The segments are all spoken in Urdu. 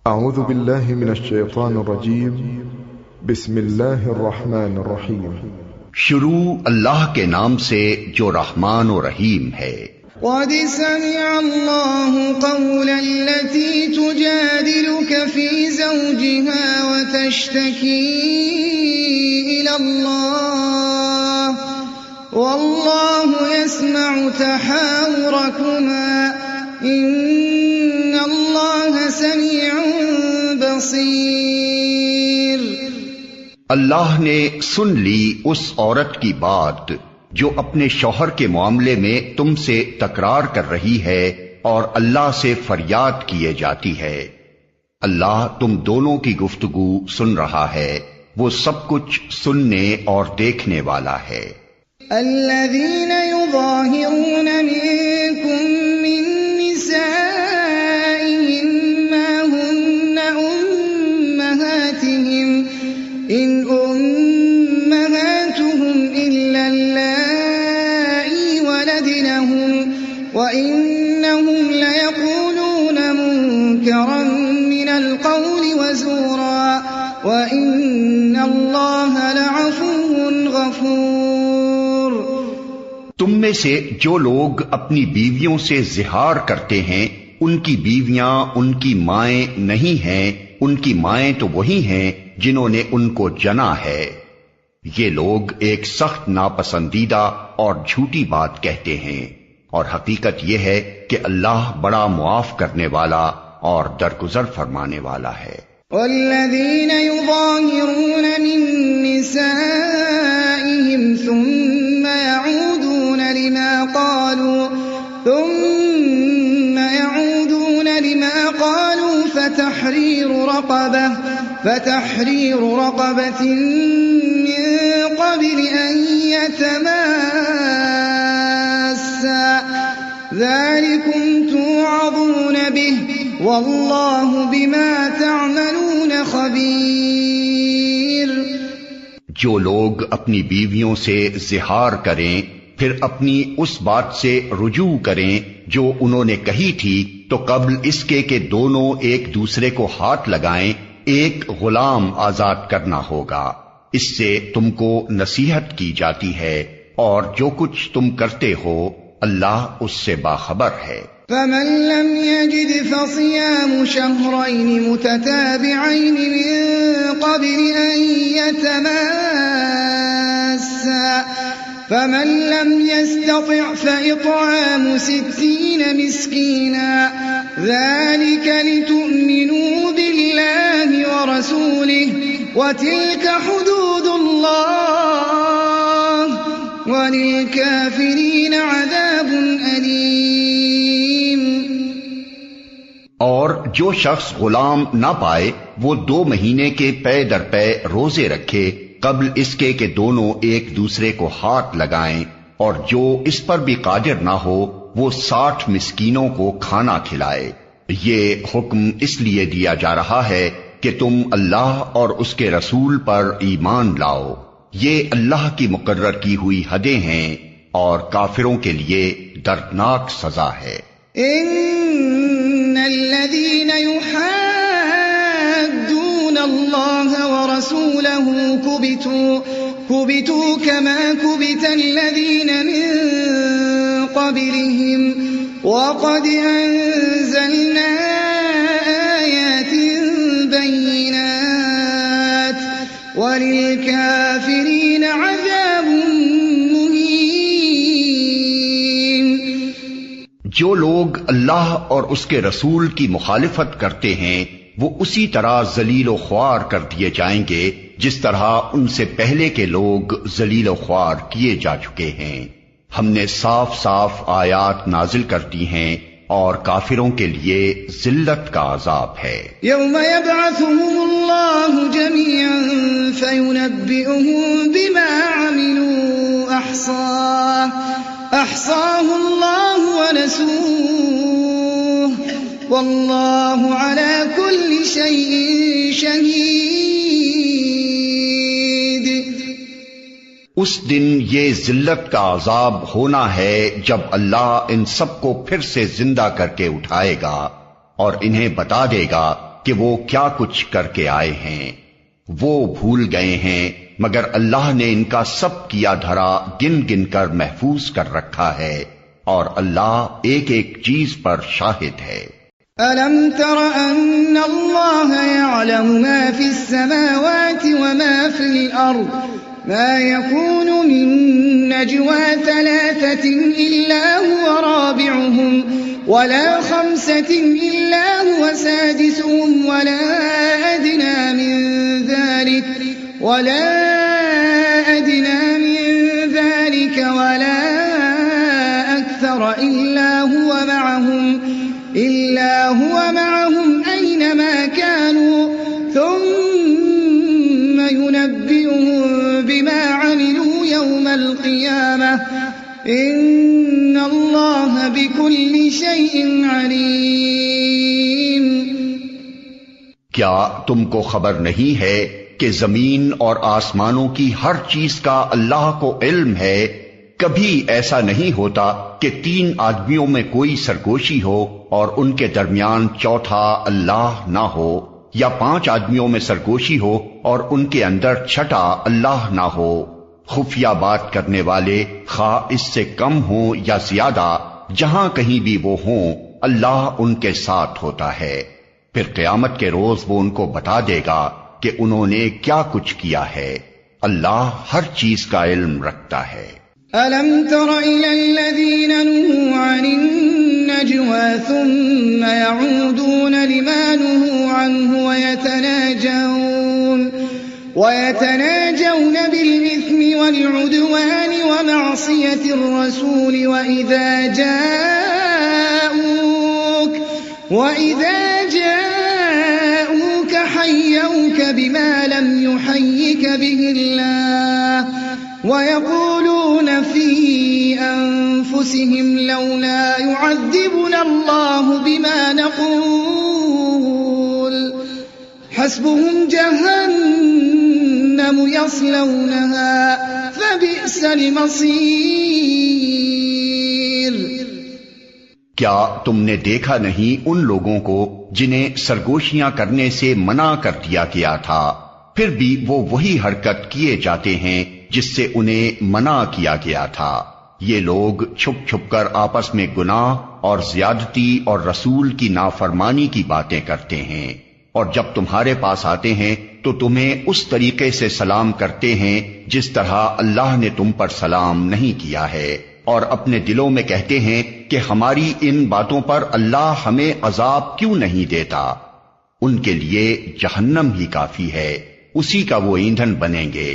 اعوذ باللہ من الشیطان الرجیم بسم اللہ الرحمن الرحیم۔ شروع اللہ کے نام سے جو رحمان و رحیم ہے۔ قد سمع اللہ قول التي تجادلك في زوجها وتشتكي إلى الله والله يسمع تحاوركما إن الله سميع بصير۔ اللہ نے سن لی اس عورت کی بات جو اپنے شوہر کے معاملے میں تم سے تکرار کر رہی ہے اور اللہ سے فریاد کیے جاتی ہے۔ اللہ تم دونوں کی گفتگو سن رہا ہے، وہ سب کچھ سننے اور دیکھنے والا ہے۔ الذين يظاهرون منكم من نسائهم ما هن أمهاتهم إن أمهاتهم إلا اللائي ولدنهم وإنهم ليقولون منكرا من القول وزورا وإن الله لعفو غفور۔ تم میں سے جو لوگ اپنی بیویوں سے زہار کرتے ہیں ان کی بیویاں ان کی مائیں نہیں ہیں، ان کی مائیں تو وہی ہیں جنہوں نے ان کو جنا ہے۔ یہ لوگ ایک سخت ناپسندیدہ اور جھوٹی بات کہتے ہیں، اور حقیقت یہ ہے کہ اللہ بڑا معاف کرنے والا اور درگزر فرمانے والا ہے۔ والذين يظاهرون من نسائهم ثم يعودون لما قالوا فتحرير رقبة من قبل أن يتماسا ذلكم توعظون به والله بما تعملون خبير۔ جو لوگ اپنی بیویوں سے زہار کریں پھر اپنی اس بات سے رجوع کریں جو انہوں نے کہی تھی تو قبل اس کے کہ دونوں ایک دوسرے کو ہاتھ لگائیں ایک غلام آزاد کرنا ہوگا، اس سے تم کو نصیحت کی جاتی ہے اور جو کچھ تم کرتے ہو اللہ اس سے باخبر ہے۔ فمن لم يجد فصيام شهرين متتابعين من قبل أن يتماسا فمن لم يستطع فإطعام 60 مسكينا ذلك لتؤمنوا بالله ورسوله وتلك حدود الله وللكافرين عذاب أليم۔ اور جو شخص غلام نہ پائے وہ 2 مہینے کے پے در پے روزے رکھے قبل اس کے کہ دونوں ایک دوسرے کو ہاتھ لگائیں، اور جو اس پر بھی قادر نہ ہو وہ 60 مسکینوں کو کھانا کھلائے۔ یہ حکم اس لیے دیا جا رہا ہے کہ تم اللہ اور اس کے رسول پر ایمان لاؤ، یہ اللہ کی مقرر کی ہوئی حدیں ہیں اور کافروں کے لیے دردناک سزا ہے۔ ان الذين يحادون الله ورسوله كبتوا كما كبت الذين من قبلهم وقد أنزلنا آيات بينات وللكافرين عذاب مهين۔ جو لوگ اللہ اور اس کے رسول کی مخالفت کرتے ہیں وہ اسی طرح ذلیل و خوار کر دیے جائیں گے جس طرح ان سے پہلے کے لوگ ذلیل و خوار کیے جا چکے ہیں۔ ہم نے صاف صاف آیات نازل کر دی ہیں اور کافروں کے لیے ذلت کا عذاب ہے۔ یوم یبعثهم اللہ جميعا فینبئهم بما عملوا احصاہ اللہ ونسوہ واللہ علی کل شیء شہید۔ اس دن یہ ذلت کا عذاب ہونا ہے جب اللہ ان سب کو پھر سے زندہ کر کے اٹھائے گا اور انہیں بتا دے گا کہ وہ کیا کچھ کر کے آئے ہیں۔ وہ بھول گئے ہیں مگر اللہ نے ان کا سب کیا دھرا گن گن کر محفوظ کر رکھا ہے، اور اللہ ایک ایک چیز پر شاہد ہے۔ أَلَمْ تَرَ أَنَّ اللَّهَ يَعْلَمُ مَا فِي السَّمَاوَاتِ وَمَا فِي الْأَرْضِ مَا يَكُونُ مِن نَّجْوَىٰ ثَلَاثَةٍ إِلَّا هُوَ رَابِعُهُمْ وَلَا خَمْسَةٍ إِلَّا هُوَ سَادِسُهُمْ وَلَا أَدْنَىٰ مِن ذَٰلِكَ وَلَا أَكْثَرَ إِلَّا هُوَ مَعَهُمْ أَيْنَمَا كَانُوا ثُمَّ يُنَبِّئُهُم بِمَا عَمِلُوا يَوْمَ الْقِيَامَةِ إِنَّ اللَّهَ بِكُلِّ شَيْءٍ عَلِيمٌ۔ کیا تم کو خبر نہیں ہے کہ زمین اور آسمانوں کی ہر چیز کا اللہ کو علم ہے؟ کبھی ایسا نہیں ہوتا کہ 3 آدمیوں میں کوئی سرگوشی ہو اور ان کے درمیان چوتھا اللہ نہ ہو، یا 5 آدمیوں میں سرگوشی ہو اور ان کے اندر چھٹا اللہ نہ ہو۔ خفیہ بات کرنے والے خواہ اس سے کم ہوں یا زیادہ، جہاں کہیں بھی وہ ہوں، اللہ ان کے ساتھ ہوتا ہے۔ پھر قیامت کے روز وہ ان کو بتا دے گا کہ انہوں نے کیا کچھ کیا ہے۔ اللہ ہر چیز کا علم رکھتا ہے۔ أَلَمْ تَرَ إِلَى الَّذِينَ نُهُوا عَنِ النَّجْوَىٰ ثُمَّ يَعُودُونَ لِمَا نُهُوا عَنْهُ وَيَتَنَاجَوْنَ بِالْإِثْمِ وَالْعُدْوَانِ وَمَعْصِيَةِ الرَّسُولِ وَإِذَا جَاءُوكَ حَيَّوْكَ بِمَا لَمْ يُحَيِّكَ بِهِ اللَّهُ وَيَقُولُونَ فِي أَنفُسِهِمْ لَوْلَا يُعَذِّبُنَا اللَّهُ بِمَا نَقُولُ حَسْبُهُمْ جَهَنَّمُ يَصْلَوْنَهَا فَبِئْسَ الْمَصِيرُ۔ کیا تم نے دیکھا نہیں ان لوگوں کو جنہیں سرگوشیاں کرنے سے منع کر دیا گیا تھا، پھر بھی وہ وہی حرکت کیے جاتے ہیں جس سے انہیں منع کیا گیا تھا۔ یہ لوگ چھپ چھپ کر آپس میں گناہ اور زیادتی اور رسول کی نافرمانی کی باتیں کرتے ہیں، اور جب تمہارے پاس آتے ہیں تو تمہیں اس طریقے سے سلام کرتے ہیں جس طرح اللہ نے تم پر سلام نہیں کیا ہے، اور اپنے دلوں میں کہتے ہیں کہ ہماری ان باتوں پر اللہ ہمیں عذاب کیوں نہیں دیتا۔ ان کے لیے جہنم ہی کافی ہے، اسی کا وہ ایندھن بنیں گے،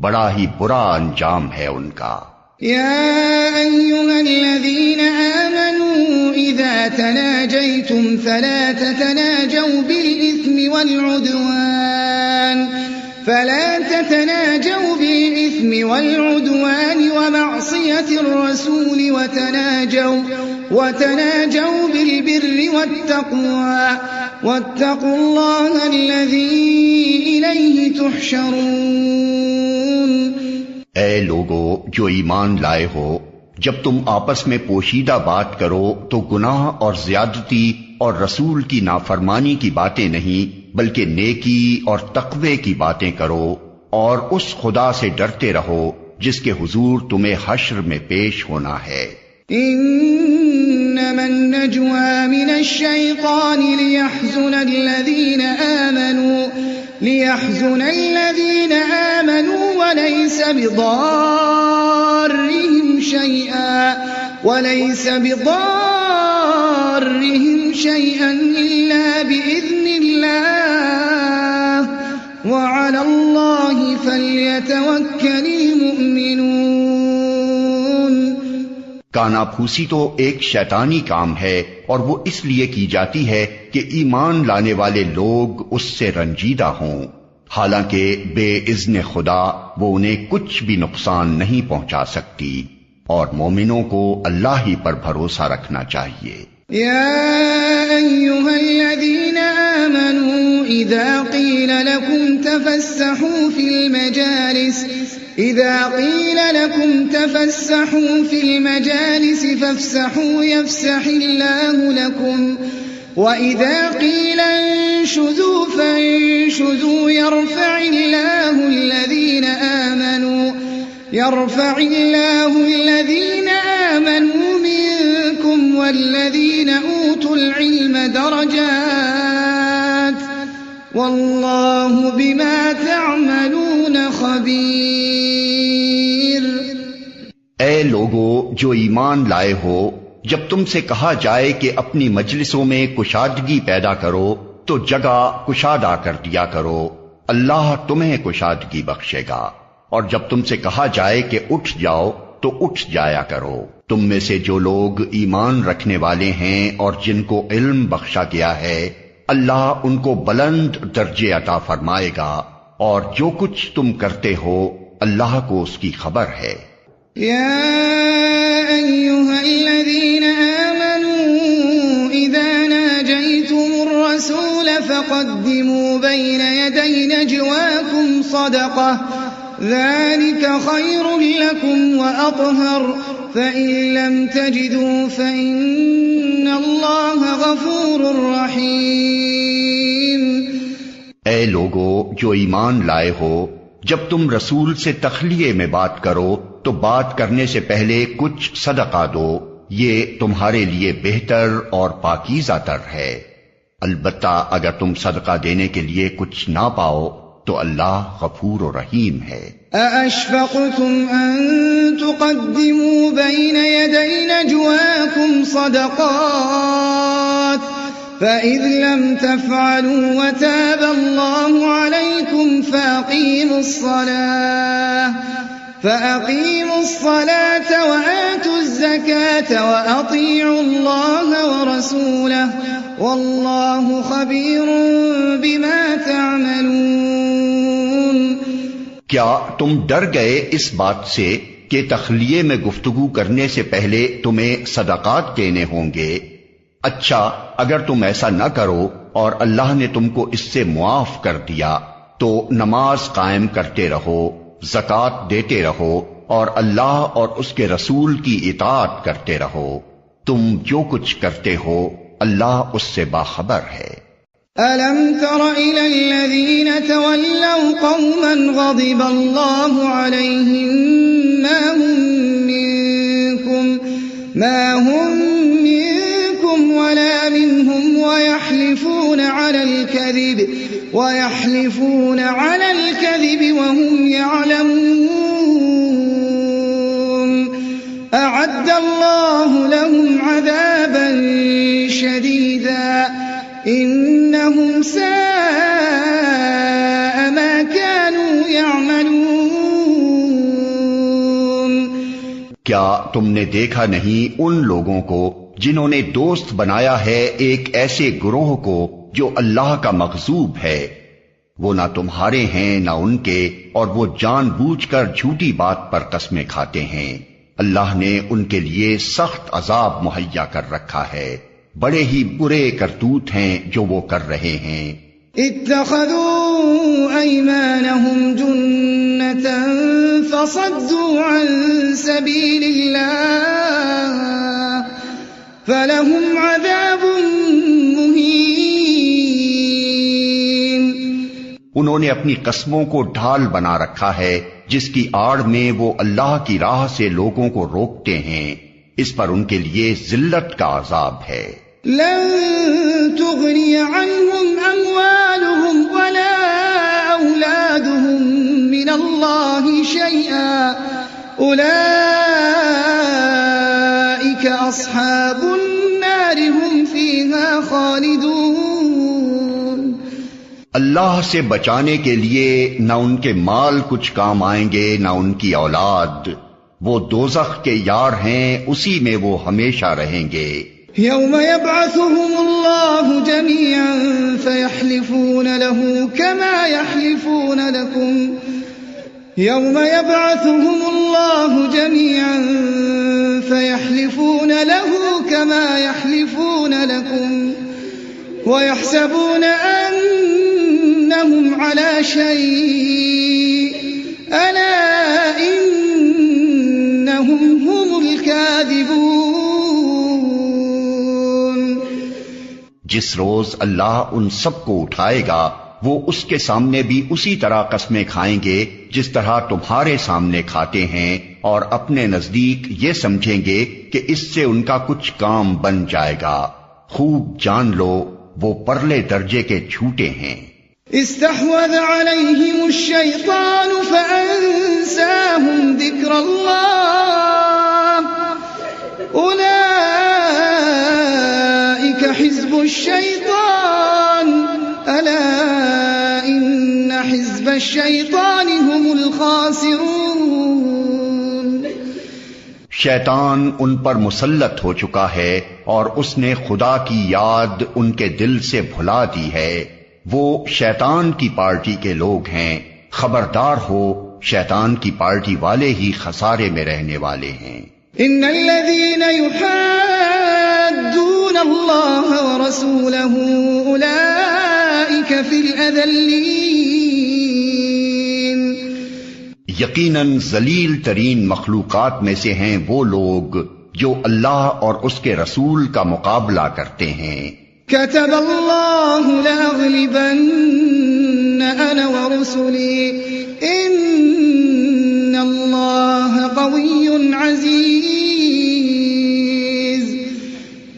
بڑا ہی برا انجام ہے ان کا۔ يا أيها الذين آمنوا إذا تناجيتم فلا تتناجوا بالإثم والعدوان ومعصية الرسول وتناجوا بالبر والتقوى واتقوا الله الذي إليه تحشرون۔ اے لوگو جو ایمان لائے ہو، جب تم آپس میں پوشیدہ بات کرو تو گناہ اور زیادتی اور رسول کی نافرمانی کی باتیں نہیں بلکہ نیکی اور تقوی کی باتیں کرو، اور اس خدا سے ڈرتے رہو جس کے حضور تمہیں حشر میں پیش ہونا ہے۔ انما النجوى من الشيطان ليحزن الذين آمنوا وليس بضارهم شيئا إلا بإذن الله وعلى الله فليتوكل المؤمنون۔ کانا پھوسی تو ایک شیطانی کام ہے، اور وہ اس لیے کی جاتی ہے کہ ایمان لانے والے لوگ اس سے رنجیدہ ہوں، حالانکہ بے اذن خدا وہ انہیں کچھ بھی نقصان نہیں پہنچا سکتی، اور مومنوں کو اللہ ہی پر بھروسہ رکھنا چاہیے۔ یا ایھا الذین آمنوا اذا قیل لکم تفسحوا في المجالس فافسحوا يفسح الله لكم وَإِذَا قِيلَ انشُزُوا فَانشُزُوا يَرْفَعِ اللَّهُ الَّذِينَ آمَنُوا مِنكُمْ وَالَّذِينَ أُوتُوا الْعِلْمَ دَرَجَاتٍ وَاللَّهُ بِمَا تَعْمَلُونَ خَبِيرٌ۔ اے لوگو جو ایمان لائے ہو، جب تم سے کہا جائے کہ اپنی مجلسوں میں کشادگی پیدا کرو تو جگہ کشادہ کر دیا کرو، اللہ تمہیں کشادگی بخشے گا، اور جب تم سے کہا جائے کہ اٹھ جاؤ تو اٹھ جایا کرو۔ تم میں سے جو لوگ ایمان رکھنے والے ہیں اور جن کو علم بخشا گیا ہے، اللہ ان کو بلند درجے عطا فرمائے گا، اور جو کچھ تم کرتے ہو اللہ کو اس کی خبر ہے۔ يا أيها الذين آمنوا إذا ناجيتم الرسول فقدموا بين يدي نجواكم صدقة ذلك خير لكم وأطهر فإن لم تجدوا فإن الله غفور رحيم۔ اے لوگو جو ایمان لائے ہو، جب تم رسول سے تخلیے میں بات کرو تو بات کرنے سے پہلے کچھ صدقہ دو، یہ تمہارے لیے بہتر اور پاکیزہ تر ہے۔ البتہ اگر تم صدقہ دینے کے لیے کچھ نہ پاؤ تو اللہ غفور و رحیم ہے۔ أَأَشْفَقْتُمْ أَن تُقَدِّمُوا بَيْنَ يَدَيْ نَجْوَاكُمْ صَدَقَاتٍ فَإِذْ لَمْ تَفْعَلُوا وَتَابَ اللَّهُ عَلَيْكُمْ فَأَقِيمُوا الصَّلَاةَ وَآتُوا الزَّكَاةَ وَأَطِيعُوا اللَّهَ وَرَسُولَهُ وَاللَّهُ خَبِيرٌ بِمَا تَعْمَلُونَ۔ کیا تم ڈر گئے اس بات سے کہ تخلیے میں گفتگو کرنے سے پہلے تمہیں صدقات دینے ہوں گے؟ اچھا اگر تم ایسا نہ کرو اور اللہ نے تم کو اس سے معاف کر دیا تو نماز قائم کرتے رہو، زکوٰۃ دیتے رہو، اور اللہ اور اس کے رسول کی اطاعت کرتے رہو۔ تم جو کچھ کرتے ہو اللہ اس سے باخبر ہے۔ أَلَمْ تَرَ إِلَى الَّذِينَ تَوَلَّوْا قَوْمًا غَضِبَ اللَّهُ عَلَيْهِمْ مَا هُمْ مِنكُمْ وَلَا مِنْهُمْ وَيَحْلِفُونَ عَلَى الْكَذِبِ وَهُمْ يَعْلَمُونَ أَعَدَّ اللَّهُ لَهُمْ عَذَابًا شَدِيدًا إِنَّهُمْ سَاءَ مَا كَانُوا يَعْمَلُونَ۔ کیا تم نے دیکھا نہیں ان لوگوں کو جنہوں نے دوست بنایا ہے ایک ایسے گروہ کو جو اللہ کا مغضوب ہے؟ وہ نہ تمہارے ہیں نہ ان کے، اور وہ جان بوجھ کر جھوٹی بات پر قسمیں کھاتے ہیں۔ اللہ نے ان کے لیے سخت عذاب مہیا کر رکھا ہے، بڑے ہی برے کرتوت ہیں جو وہ کر رہے ہیں۔ اتخذوا أيمانهم جنة فصدوا عن سبيل الله فلهم عذاب مهين۔ انہوں نے اپنی قسموں کو ڈھال بنا رکھا ہے جس کی آڑ میں وہ اللہ کی راہ سے لوگوں کو روکتے ہیں، اس پر ان کے لیے ذلت کا عذاب ہے۔ لن تغني عنهم أموالهم ولا أولادهم من الله شيئا أولئك أصحاب النار هم فيها خالدون۔ اللہ سے بچانے کے لیے نہ ان کے مال کچھ کام آئیں گے نہ ان کی اولاد، وہ دوزخ کے یار ہیں، اسی میں وہ ہمیشہ رہیں گے۔ يوم يبعثهم الله جميعا فيحلفون له كما يحلفون لكم يوم يبعثهم الله جميعا فيحلفون له كما يحلفون لكم ويحسبون أنهم على شيء ألا إنهم هم الكاذبون۔ جس روز اللہ ان سب کو اٹھائے گا وہ اس کے سامنے بھی اسی طرح قسمیں کھائیں گے جس طرح تمہارے سامنے کھاتے ہیں، اور اپنے نزدیک یہ سمجھیں گے کہ اس سے ان کا کچھ کام بن جائے گا۔ خوب جان لو وہ پرلے درجے کے جھوٹے ہیں۔ استحوذ عليهم الشيطان فأنساهم ذكر الله أولئك حزب الشيطان ألا إن حزب الشيطان هم الخاسرون۔ شیطان ان پر مسلط ہو چکا ہے اور اس نے خدا کی یاد ان کے دل سے بھلا دی ہے، وہ شیطان کی پارٹی کے لوگ ہیں، خبردار ہو شیطان کی پارٹی والے ہی خسارے میں رہنے والے ہیں۔ ان الذين يحادون الله ورسوله اولئك في الاذلين۔ یقیناً ذلیل ترین مخلوقات میں سے ہیں وہ لوگ جو اللہ اور اس کے رسول کا مقابلہ کرتے ہیں۔ كتب الله لأغلبن أنا ورسلي إن الله قوي عزيز۔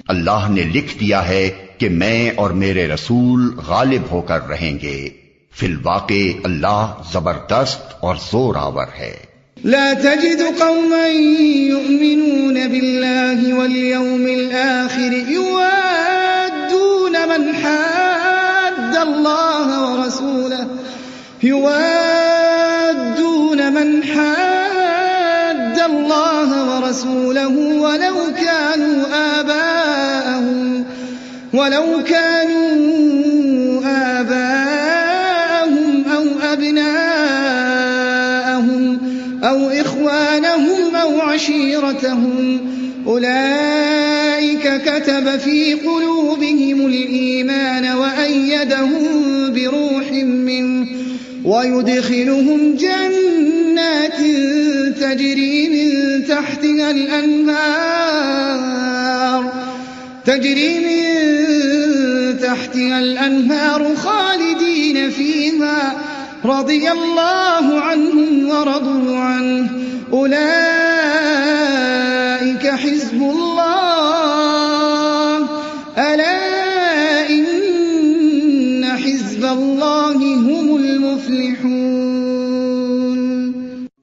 اللہ نے لکھ دیا ہے کہ میں اور میرے رسول غالب ہو کر رہیں گے، فی الواقع اللہ زبردست اور زور آور ہے۔ لا تجد قوما يؤمنون بالله واليوم الآخر يوادون من حاد الله ورسوله ولو كانوا آباءهم أو أبناءهم أو إخوانهم أو عشيرتهم أولئك كتب في قلوبهم الإيمان وأيدهم بروح منه ويدخلهم جنات تجري من تحتها الأنهار خالدين فيها رضي الله عنهم ورضوا عنه أولئك حزب الله ألا إن حزب الله هم المفلحون۔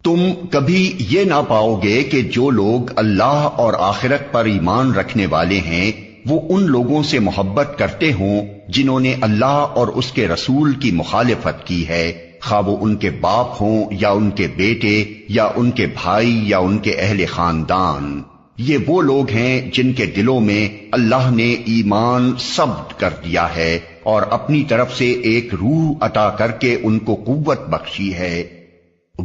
تم کبھی یہ نہ پاؤ گے کہ جو لوگ اللہ اور آخرت پر ایمان رکھنے والے ہیں وہ ان لوگوں سے محبت کرتے ہوں جنہوں نے اللہ اور اس کے رسول کی مخالفت کی ہے، خواہ وہ ان کے باپ ہوں یا ان کے بیٹے یا ان کے بھائی یا ان کے اہل خاندان۔ یہ وہ لوگ ہیں جن کے دلوں میں اللہ نے ایمان ثبت کر دیا ہے اور اپنی طرف سے ایک روح عطا کر کے ان کو قوت بخشی ہے۔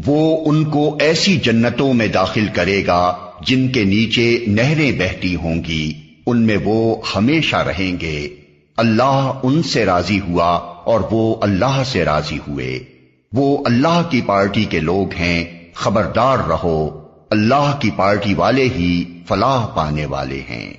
وہ ان کو ایسی جنتوں میں داخل کرے گا جن کے نیچے نہریں بہتی ہوں گی، ان میں وہ ہمیشہ رہیں گے۔ اللہ ان سے راضی ہوا اور وہ اللہ سے راضی ہوئے۔ وہ اللہ کی پارٹی کے لوگ ہیں، خبردار رہو اللہ کی پارٹی والے ہی فلاح پانے والے ہیں۔